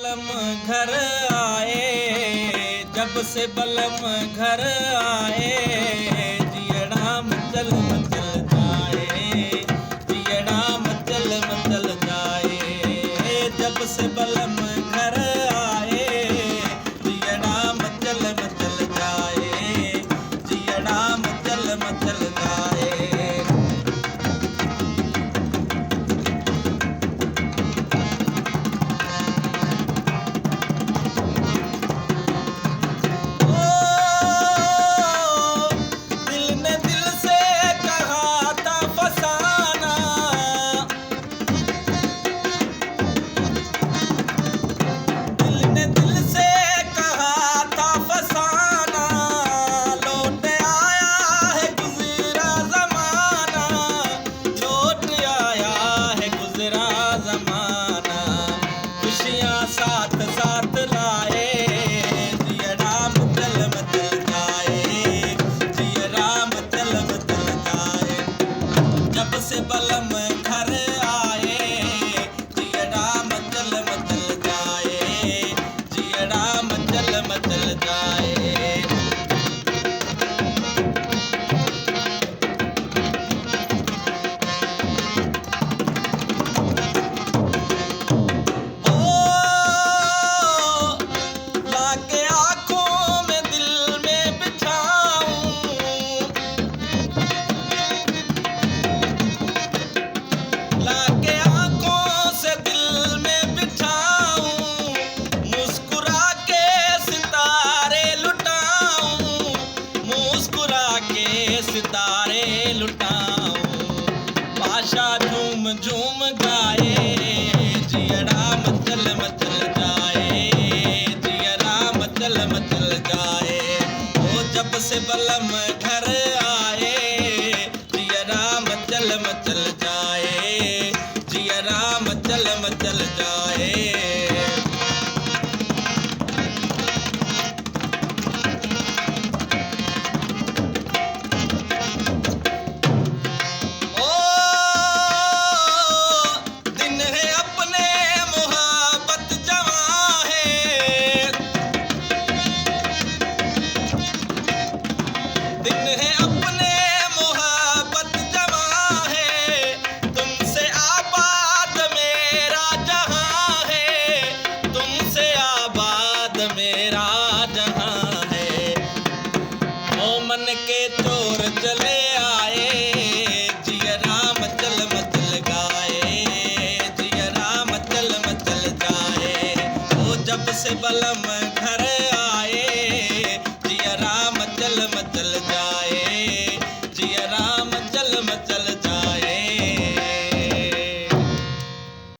बलम घर आए, जब से बलम घर आए, जियड़ा मचल मचल जाए, जियड़ा मचल मचल जाए। जब से बलम घर आए, जियड़ा मचल मचल जाए, जियड़ा मचल मचल जाए। साथ साथ लाए, जियड़ा मचल मचल जाए, जियड़ा मचल मचल जाए। जब से बलम घर आए, जियड़ा मचल मचल जाए, जियड़ा मचल मचल जाए। सितारे लुटाऊं, पाशा झूम झूम गाए, जियड़ा मचल मचल जाए, जियड़ा मचल मचल जाए। ओ जब से बलम घर आए, जियड़ा मचल मचल जाए, जियड़ा मचल मचल जाए। दिन है अपने मोहब्बत जवां है, तुमसे आबाद मेरा जहां है, तुमसे आबाद मेरा जहां है। ओ मन के चोर चले आए, जियड़ा मचल मचल गाए, जियड़ा मचल मचल जाए। ओ जब से बलम घर आए, जियड़ा मचल मचल जाए।